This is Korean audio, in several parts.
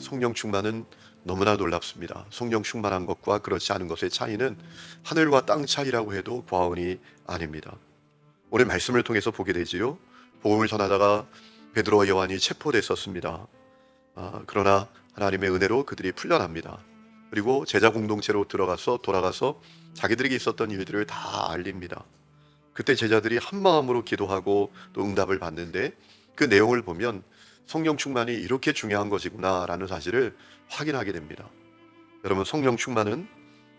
성령 충만은 너무나 놀랍습니다. 성령 충만한 것과 그렇지 않은 것의 차이는 하늘과 땅 차이라고 해도 과언이 아닙니다. 오늘 말씀을 통해서 보게 되지요. 복음을 전하다가 베드로와 요한이 체포됐었습니다. 그러나 하나님의 은혜로 그들이 풀려납니다. 그리고 제자 공동체로 돌아가서 자기들에게 있었던 일들을 다 알립니다. 그때 제자들이 한 마음으로 기도하고 또 응답을 받는데, 그 내용을 보면 성령 충만이 이렇게 중요한 것이구나라는 사실을 확인하게 됩니다. 여러분, 성령 충만은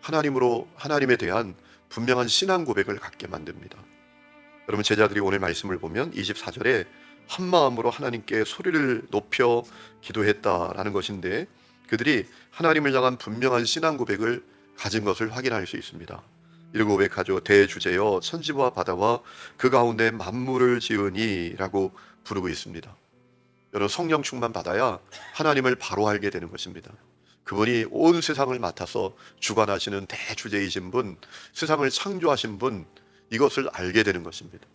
하나님에 대한 분명한 신앙 고백을 갖게 만듭니다. 여러분, 제자들이 오늘 말씀을 보면 24절에 한 마음으로 하나님께 소리를 높여 기도했다라는 것인데, 그들이 하나님을 향한 분명한 신앙 고백을 가진 것을 확인할 수 있습니다. 이러고 고백하죠. 대주제여 천지와 바다와 그 가운데 만물을 지으니 라고 부르고 있습니다. 여러분, 성령 충만 받아야 하나님을 바로 알게 되는 것입니다. 그분이 온 세상을 맡아서 주관하시는 대주제이신 분, 세상을 창조하신 분, 이것을 알게 되는 것입니다.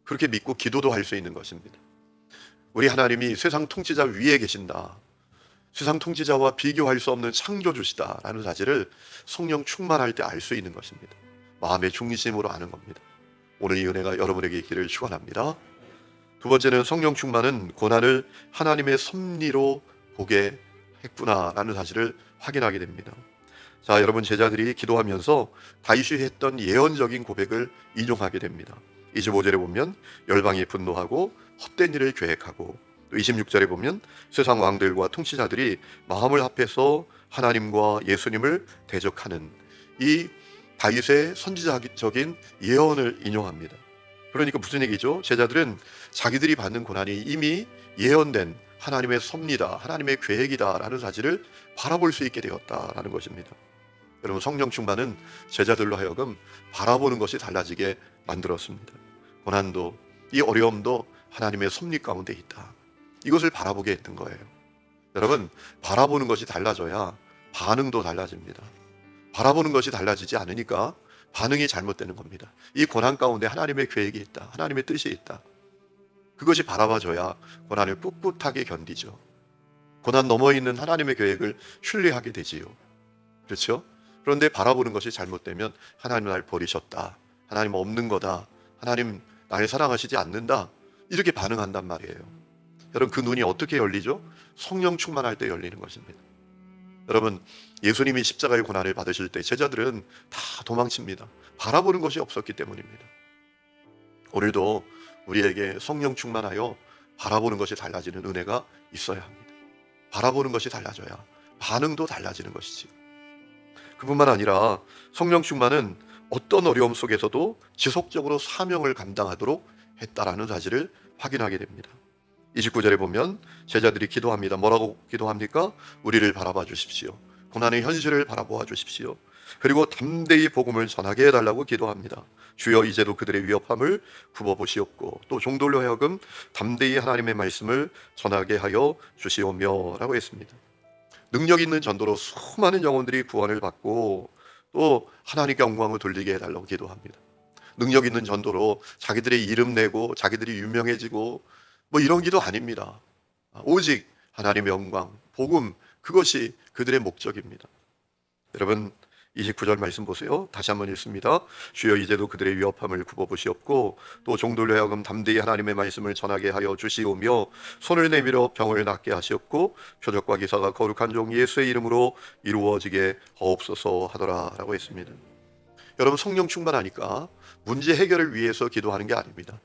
그렇게 믿고 기도도 할 수 있는 것입니다. 우리 하나님이 세상 통치자 위에 계신다, 세상 통치자와 비교할 수 없는 창조주시다라는 사실을 성령 충만할 때 알 수 있는 것입니다. 마음의 중심으로 아는 겁니다. 오늘 이 은혜가 여러분에게 있기를 축원합니다. 두 번째는 성령 충만은 고난을 하나님의 섭리로 보게 했구나라는 사실을 확인하게 됩니다. 자, 여러분, 제자들이 기도하면서 다윗이 했던 예언적인 고백을 인용하게 됩니다. 25절에 보면 열방이 분노하고 헛된 일을 계획하고, 또 26절에 보면 세상 왕들과 통치자들이 마음을 합해서 하나님과 예수님을 대적하는, 이 다윗의 선지자적인 예언을 인용합니다. 그러니까 무슨 얘기죠? 제자들은 자기들이 받는 고난이 이미 예언된 하나님의 섭리다, 하나님의 계획이다라는 사실을 바라볼 수 있게 되었다라는 것입니다. 여러분, 성령 충만은 제자들로 하여금 바라보는 것이 달라지게 만들었습니다. 고난도, 이 어려움도 하나님의 섭리 가운데 있다, 이것을 바라보게 했던 거예요. 여러분, 바라보는 것이 달라져야 반응도 달라집니다. 바라보는 것이 달라지지 않으니까 반응이 잘못되는 겁니다. 이 고난 가운데 하나님의 계획이 있다, 하나님의 뜻이 있다, 그것이 바라봐져야 고난을 꿋꿋하게 견디죠. 고난 너머에 있는 하나님의 계획을 신뢰하게 되지요. 그렇죠? 그런데 바라보는 것이 잘못되면 하나님 날 버리셨다, 하나님 없는 거다, 하나님 날 사랑하시지 않는다, 이렇게 반응한단 말이에요. 여러분, 그 눈이 어떻게 열리죠? 성령 충만할 때 열리는 것입니다. 여러분, 예수님이 십자가의 고난을 받으실 때 제자들은 다 도망칩니다. 바라보는 것이 없었기 때문입니다. 오늘도 우리에게 성령 충만하여 바라보는 것이 달라지는 은혜가 있어야 합니다. 바라보는 것이 달라져야 반응도 달라지는 것이지요. 그뿐만 아니라 성령 충만은 어떤 어려움 속에서도 지속적으로 사명을 감당하도록 했다라는 사실을 확인하게 됩니다. 29절에 보면 제자들이 기도합니다. 뭐라고 기도합니까? 우리를 바라봐 주십시오. 고난의 현실을 바라보아 주십시오. 그리고 담대히 복음을 전하게 해달라고 기도합니다. 주여, 이제도 그들의 위협함을 굽어보시옵고 또 종들로 하여금 담대히 하나님의 말씀을 전하게 하여 주시오며 라고 했습니다. 능력 있는 전도로 수많은 영혼들이 구원을 받고 또 하나님께 영광을 돌리게 해달라고 기도합니다. 능력 있는 전도로 자기들의 이름 내고 자기들이 유명해지고 뭐 이런 기도 아닙니다. 오직 하나님의 영광, 복음, 그것이 그들의 목적입니다. 여러분, 29절 말씀 보세요. 다시 한번 읽습니다. 주여, 이제도 그들의 위협함을 굽어보시옵고 또 종들로 하여금 담대히 하나님의 말씀을 전하게 하여 주시오며 손을 내밀어 병을 낫게 하시옵고 표적과 기사가 거룩한 종 예수의 이름으로 이루어지게 하옵소서 하더라 라고 했습니다. 여러분, 성령 충만하니까 문제 해결을 위해서 기도하는 게 아닙니다.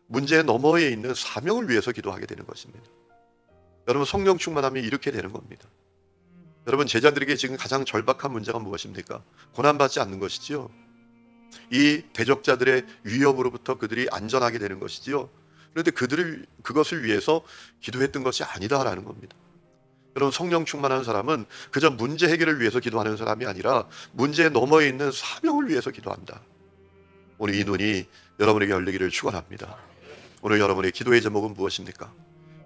문제 너머에 있는 사명을 위해서 기도하게 되는 것입니다. 여러분, 성령 충만하면 이렇게 되는 겁니다. 여러분, 제자들에게 지금 가장 절박한 문제가 무엇입니까? 고난받지 않는 것이지요. 이 대적자들의 위협으로부터 그들이 안전하게 되는 것이지요. 그런데 그것을 위해서 기도했던 것이 아니다라는 겁니다. 여러분, 성령 충만한 사람은 그저 문제 해결을 위해서 기도하는 사람이 아니라 문제 너머에 있는 사명을 위해서 기도한다. 오늘 이 눈이 여러분에게 열리기를 축원합니다. 오늘 여러분의 기도의 제목은 무엇입니까?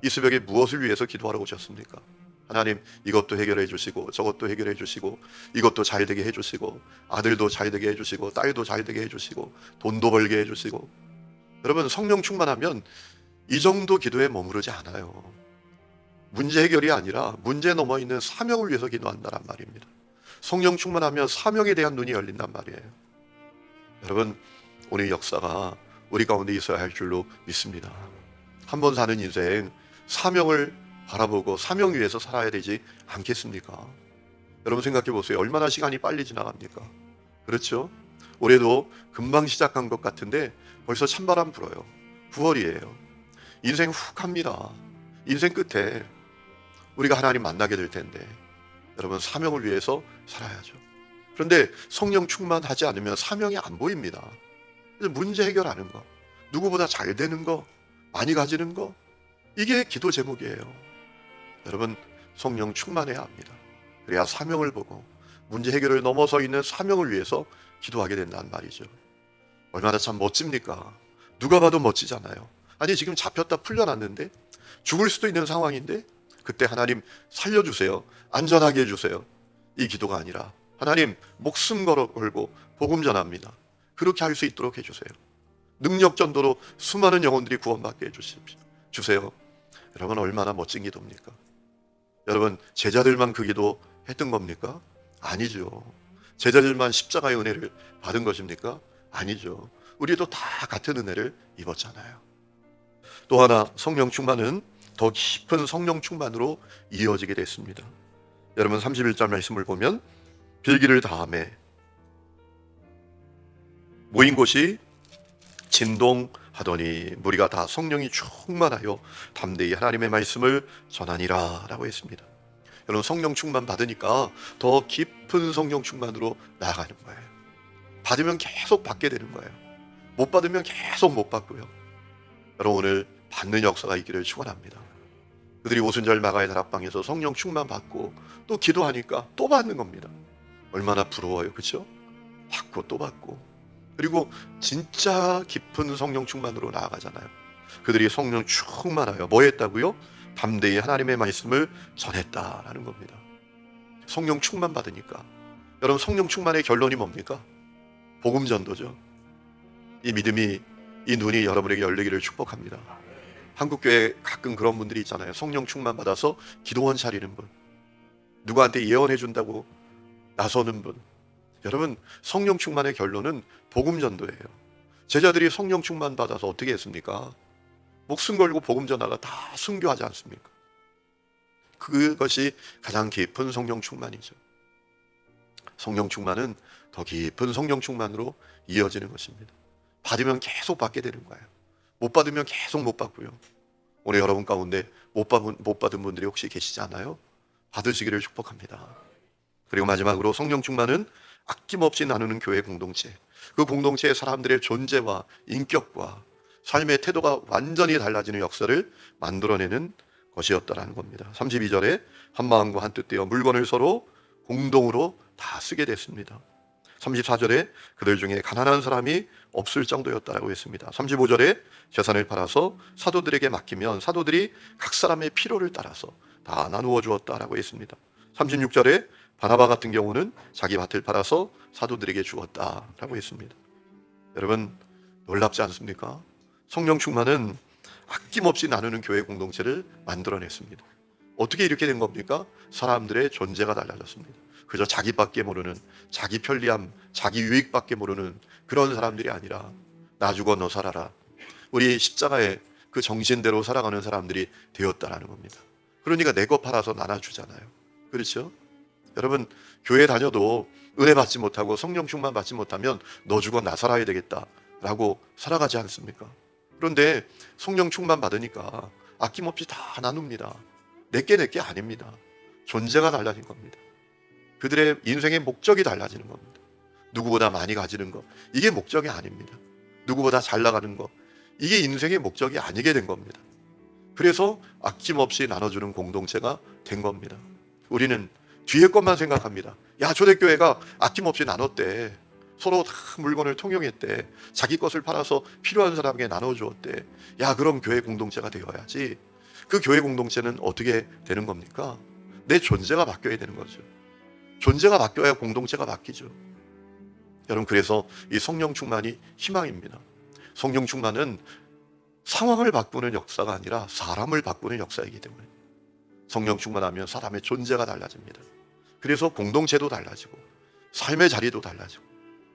이 새벽에 무엇을 위해서 기도하러 오셨습니까? 하나님, 이것도 해결해 주시고 저것도 해결해 주시고 이것도 잘 되게 해 주시고 아들도 잘 되게 해 주시고 딸도 잘 되게 해 주시고 돈도 벌게 해 주시고. 여러분, 성령 충만하면 이 정도 기도에 머무르지 않아요. 문제 해결이 아니라 문제 넘어 있는 사명을 위해서 기도한다란 말입니다. 성령 충만하면 사명에 대한 눈이 열린단 말이에요. 여러분, 오늘 역사가 우리 가운데 있어야 할 줄로 믿습니다. 한 번 사는 인생, 사명을 바라보고 사명 위에서 살아야 되지 않겠습니까? 여러분 생각해 보세요. 얼마나 시간이 빨리 지나갑니까? 그렇죠? 올해도 금방 시작한 것 같은데 벌써 찬바람 불어요. 9월이에요. 인생 훅 갑니다. 인생 끝에 우리가 하나님 만나게 될 텐데 여러분 사명을 위해서 살아야죠. 그런데 성령 충만하지 않으면 사명이 안 보입니다. 그래서 문제 해결하는 거, 누구보다 잘 되는 거, 많이 가지는 거, 이게 기도 제목이에요. 여러분 성령 충만해야 합니다. 그래야 사명을 보고 문제 해결을 넘어서 있는 사명을 위해서 기도하게 된다는 말이죠. 얼마나 참 멋집니까? 누가 봐도 멋지잖아요. 아니 지금 잡혔다 풀려났는데 죽을 수도 있는 상황인데 그때 하나님 살려주세요. 안전하게 해주세요. 이 기도가 아니라 하나님 목숨 걸고 복음 전합니다. 그렇게 할 수 있도록 해주세요. 능력 전도로 수많은 영혼들이 구원받게 해주세요. 여러분 얼마나 멋진 기도입니까? 여러분 제자들만 그 기도 했던 겁니까? 아니죠. 제자들만 십자가의 은혜를 받은 것입니까? 아니죠. 우리도 다 같은 은혜를 입었잖아요. 또 하나 성령 충만은 더 깊은 성령 충만으로 이어지게 됐습니다. 여러분 31절 말씀을 보면 빌기를 다음에 모인 곳이 진동하더니 무리가 다 성령이 충만하여 담대히 하나님의 말씀을 전하니라 라고 했습니다. 여러분 성령 충만 받으니까 더 깊은 성령 충만으로 나아가는 거예요. 받으면 계속 받게 되는 거예요. 못 받으면 계속 못 받고요. 여러분 오늘 받는 역사가 있기를 축원합니다. 그들이 오순절 마가의 다락방에서 성령 충만 받고 또 기도하니까 또 받는 겁니다. 얼마나 부러워요. 그렇죠? 받고 또 받고 그리고 진짜 깊은 성령 충만으로 나아가잖아요. 그들이 성령 충만하여 뭐 했다고요? 담대히 하나님의 말씀을 전했다라는 겁니다. 성령 충만 받으니까 여러분 성령 충만의 결론이 뭡니까? 복음 전도죠. 이 믿음이 이 눈이 여러분에게 열리기를 축복합니다. 한국교회 가끔 그런 분들이 있잖아요. 성령 충만 받아서 기도원 차리는 분, 누구한테 예언해 준다고 나서는 분. 여러분 성령 충만의 결론은 복음 전도예요. 제자들이 성령 충만 받아서 어떻게 했습니까? 목숨 걸고 복음 전하가 다 순교하지 않습니까? 그것이 가장 깊은 성령 충만이죠. 성령 충만은 더 깊은 성령 충만으로 이어지는 것입니다. 받으면 계속 받게 되는 거예요. 못 받으면 계속 못 받고요. 오늘 여러분 가운데 못 받은 분들이 혹시 계시지 않아요? 받으시기를 축복합니다. 그리고 마지막으로 성령 충만은 아낌없이 나누는 교회 공동체. 그 공동체의 사람들의 존재와 인격과 삶의 태도가 완전히 달라지는 역사를 만들어내는 것이었다라는 겁니다. 32절에 한 마음과 한 뜻 되어 물건을 서로 공동으로 다 쓰게 됐습니다. 34절에 그들 중에 가난한 사람이 없을 정도였다라고 했습니다. 35절에 재산을 팔아서 사도들에게 맡기면 사도들이 각 사람의 필요를 따라서 다 나누어 주었다라고 했습니다. 36절에 바나바 같은 경우는 자기 밭을 팔아서 사도들에게 주었다라고 했습니다. 여러분 놀랍지 않습니까? 성령 충만은 아낌없이 나누는 교회 공동체를 만들어냈습니다. 어떻게 이렇게 된 겁니까? 사람들의 존재가 달라졌습니다. 그저 자기밖에 모르는, 자기 편리함, 자기 유익밖에 모르는 그런 사람들이 아니라 나 죽어 너 살아라. 우리 십자가의 그 정신대로 살아가는 사람들이 되었다라는 겁니다. 그러니까 내 것 팔아서 나눠주잖아요. 그렇죠? 여러분 교회 다녀도 은혜 받지 못하고 성령 충만 받지 못하면 너 죽어 나 살아야 되겠다라고 살아가지 않습니까? 그런데 성령 충만 받으니까 아낌없이 다 나눕니다. 내게 아닙니다. 존재가 달라진 겁니다. 그들의 인생의 목적이 달라지는 겁니다. 누구보다 많이 가지는 것, 이게 목적이 아닙니다. 누구보다 잘 나가는 것, 이게 인생의 목적이 아니게 된 겁니다. 그래서 아낌없이 나눠주는 공동체가 된 겁니다. 우리는 뒤에 것만 생각합니다. 야, 초대교회가 아낌없이 나눴대. 서로 다 물건을 통용했대. 자기 것을 팔아서 필요한 사람에게 나눠주었대. 야, 그럼 교회 공동체가 되어야지. 그 교회 공동체는 어떻게 되는 겁니까? 내 존재가 바뀌어야 되는 거죠. 존재가 바뀌어야 공동체가 바뀌죠. 여러분 그래서 이 성령 충만이 희망입니다. 성령 충만은 상황을 바꾸는 역사가 아니라 사람을 바꾸는 역사이기 때문에 성령 충만하면 사람의 존재가 달라집니다. 그래서 공동체도 달라지고 삶의 자리도 달라지고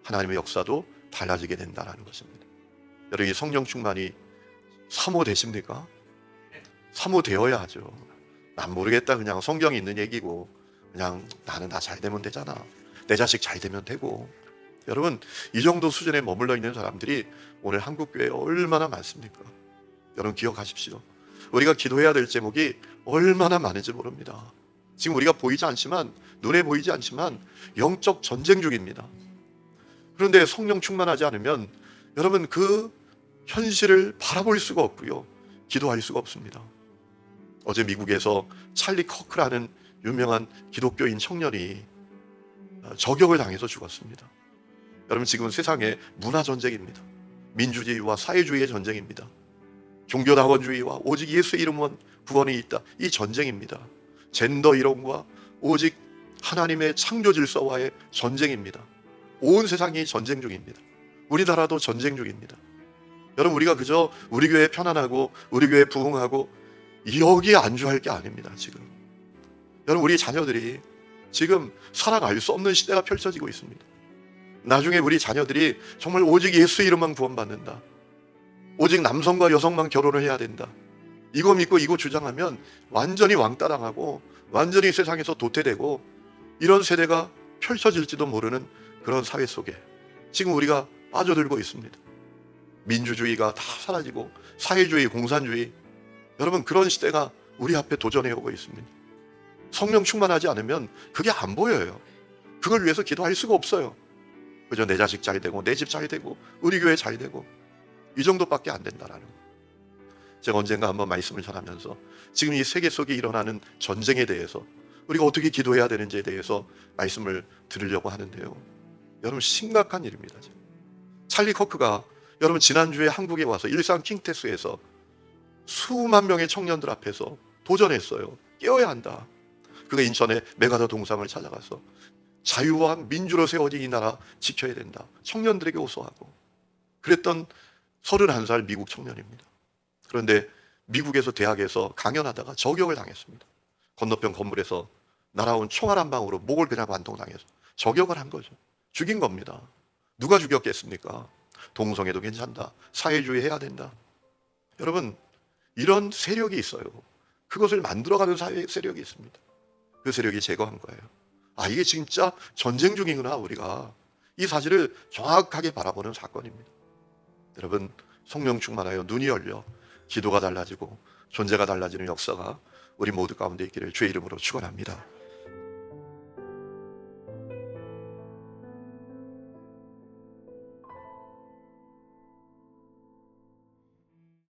하나님의 역사도 달라지게 된다는 것입니다. 여러분, 이 성령 충만이 사모 되십니까? 사모 되어야 하죠. 난 모르겠다, 그냥 성경에 있는 얘기고, 그냥 나는 다 잘 되면 되잖아, 내 자식 잘 되면 되고. 여러분, 이 정도 수준에 머물러 있는 사람들이 오늘 한국교회에 얼마나 많습니까? 여러분 기억하십시오. 우리가 기도해야 될 제목이 얼마나 많은지 모릅니다. 지금 우리가 보이지 않지만, 눈에 보이지 않지만 영적 전쟁 중입니다. 그런데 성령 충만하지 않으면 여러분 그 현실을 바라볼 수가 없고요, 기도할 수가 없습니다. 어제 미국에서 찰리 커크라는 유명한 기독교인 청년이 저격을 당해서 죽었습니다. 여러분, 지금 세상에 문화 전쟁입니다. 민주주의와 사회주의의 전쟁입니다. 종교다원주의와 오직 예수 이름만 구원이 있다, 이 전쟁입니다. 젠더 이론과 오직 하나님의 창조 질서와의 전쟁입니다. 온 세상이 전쟁 중입니다. 우리나라도 전쟁 중입니다. 여러분, 우리가 그저 우리 교회 편안하고 우리 교회 부흥하고 여기에 안주할 게 아닙니다. 지금 여러분, 우리 자녀들이 지금 살아갈 수 없는 시대가 펼쳐지고 있습니다. 나중에 우리 자녀들이 정말 오직 예수 이름만 구원받는다, 오직 남성과 여성만 결혼을 해야 된다, 이거 믿고 이거 주장하면 완전히 왕따당하고 완전히 세상에서 도태되고 이런 세대가 펼쳐질지도 모르는 그런 사회 속에 지금 우리가 빠져들고 있습니다. 민주주의가 다 사라지고 사회주의, 공산주의, 여러분 그런 시대가 우리 앞에 도전해 오고 있습니다. 성령 충만하지 않으면 그게 안 보여요. 그걸 위해서 기도할 수가 없어요. 그저 내 자식 잘 되고 내 집 잘 되고 우리 교회 잘 되고 이 정도밖에 안 된다라는 거. 제가 언젠가 한번 말씀을 전하면서 지금 이 세계 속에 일어나는 전쟁에 대해서 우리가 어떻게 기도해야 되는지에 대해서 말씀을 드리려고 하는데요, 여러분 심각한 일입니다. 찰리 커크가 여러분 지난주에 한국에 와서 일산 킹테스에서 수만 명의 청년들 앞에서 도전했어요. 깨어야 한다. 그가 인천의 메가더 동상을 찾아가서 자유와 민주로 세워진 이 나라 지켜야 된다, 청년들에게 호소하고 그랬던 31살 미국 청년입니다. 그런데 미국에서 대학에서 강연하다가 저격을 당했습니다. 건너편 건물에서 날아온 총알 한 방으로 목을 그냥 관통당해서 저격을 한 거죠. 죽인 겁니다. 누가 죽였겠습니까? 동성애도 괜찮다, 사회주의 해야 된다. 여러분, 이런 세력이 있어요. 그것을 만들어가는 사회 세력이 있습니다. 그 세력이 제거한 거예요. 아, 이게 진짜 전쟁 중이구나. 우리가 이 사실을 정확하게 바라보는 사건입니다. 여러분, 성령 충만하여 눈이 열려 기도가 달라지고 존재가 달라지는 역사가 우리 모두 가운데 있기를 주의 이름으로 축원합니다.